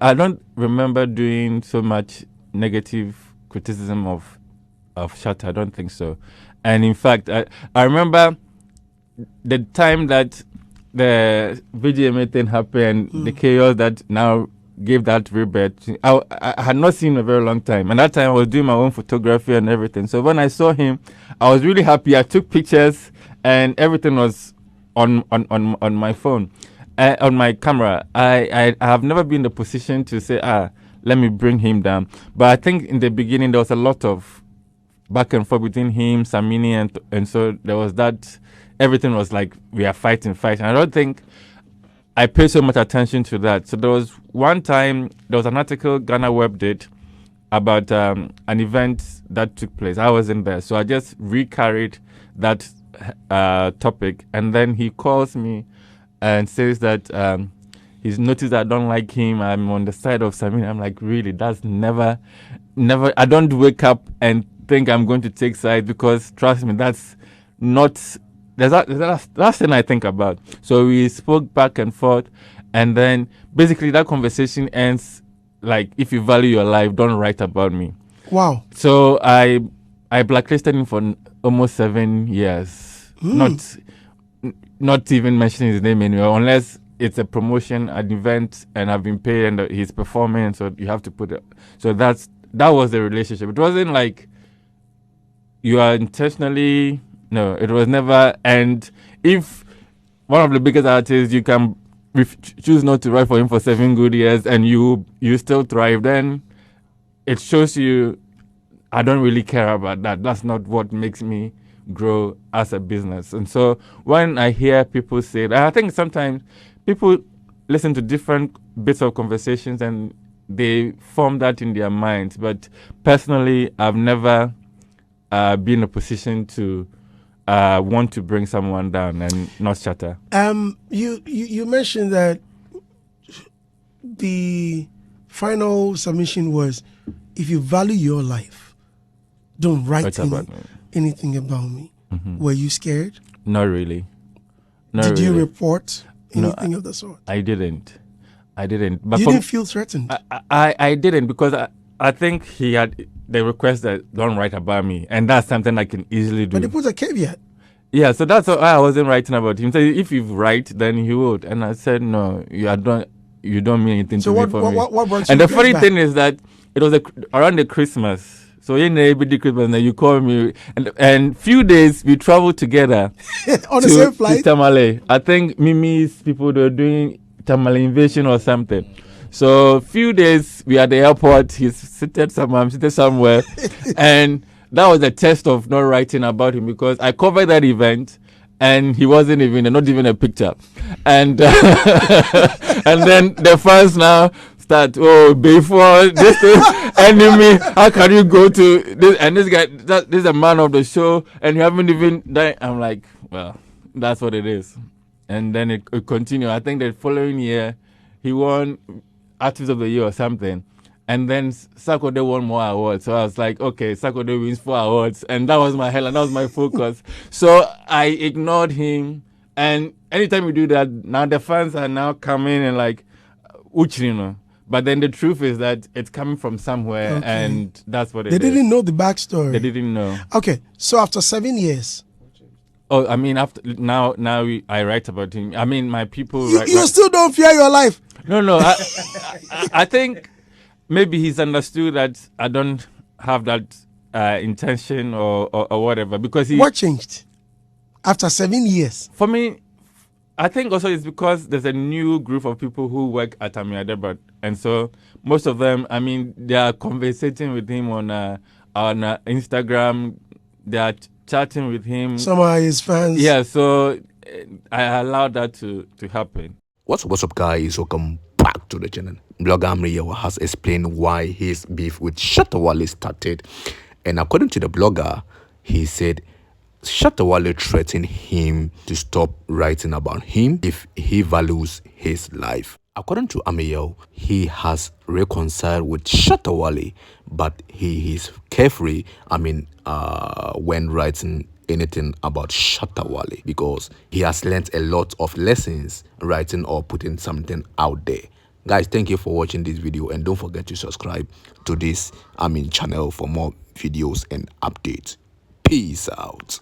I don't remember doing so much negative criticism of Shatta. I don't think so. And in fact, I remember the time that the VGMA thing happened, the chaos that now gave that rebirth. I had not seen him a very long time. And that time I was doing my own photography and everything. So when I saw him, I was really happy. I took pictures and everything was on my phone, on my camera. I have never been in the position to say, let me bring him down. But I think in the beginning there was a lot of back and forth between him, Samini, and so there was that. Everything was like we are fighting. I don't think I paid so much attention to that. So there was one time there was an article Ghana Web did about an event that took place. I wasn't there, so I just recarried that topic, and then he calls me and says that he's noticed I don't like him. I'm on the side of Samini. I'm like, really? That's never. I don't wake up and think I'm going to take sides, because trust me, that's not. That's thing I think about. So we spoke back and forth, and then basically that conversation ends like, if you value your life, don't write about me. Wow. So I blacklisted him for almost 7 years. Not even mentioning his name anywhere, unless it's a promotion, an event, and I've been paid and he's performing, so you have to put it. So that was the relationship. It wasn't like you are intentionally. No, it was never. And if one of the biggest artists, you can choose not to write for him for 7 good years and you still thrive, then it shows you I don't really care about that. That's not what makes me grow as a business. And so when I hear people say that, I think sometimes people listen to different bits of conversations and they form that in their minds. But personally, I've never been in a position to want to bring someone down and not Shatta. You mentioned that the final submission was, if you value your life, don't write anything about me. Mm-hmm. Were you scared? Not really. Did you report anything of the sort? I didn't. But you didn't feel threatened? I didn't, because I think he had the request that don't write about me, and that's something I can easily do. But they put a caveat. Yeah, so that's why I wasn't writing about him. So if you write, then he would. And I said, no, you don't mean anything to me for me. What brought you and the funny thing is that it was around the Christmas. So in every Christmas, and you call me, and few days we traveled together on the same flight. To Tamale. I think Mimi's people, they were doing Tamale invasion or something. So few days we at the airport. He's seated somewhere, and that was a test of not writing about him, because I covered that event and he wasn't even, not even a picture. And and then the fans now start, before this enemy, how can you go to this? And this guy, this is a man of the show, and you haven't even done. I'm like, well, that's what it is. And then it continued. I think the following year, he won Artist of the Year or something. And then Sarkodie won more awards. So I was like, okay, Sarkodie wins 4 awards. And that was my hell, and that was my focus. So I ignored him. And anytime we do that, now the fans are now coming and like, Uchrino. But then the truth is that it's coming from somewhere, and that's what it is. They didn't know the backstory. They didn't know. Okay, so after 7 years. Oh, I mean, after now I write about him. I mean, my people. You still don't fear your life? No. I think maybe he's understood that I don't have that intention or whatever, because What changed after 7 years? For me, I think also it's because there's a new group of people who work at Ameyaw Debrah, and so most of them, I mean, they are conversating with him on Instagram. They are chatting with him. Some are his fans. Yeah, so I allowed that to happen. What's up, guys? Welcome back to the channel. Blogger Ameyaw has explained why his beef with Shatta Wale started, and according to the blogger, he said Shatta Wale threatened him to stop writing about him if he values his life. According to Ameyaw, he has reconciled with Shatta Wale, but he is carefree, when writing anything about Shatta Wale, because he has learned a lot of lessons writing or putting something out there. Guys, thank you for watching this video, and don't forget to subscribe to this channel for more videos and updates. Peace out.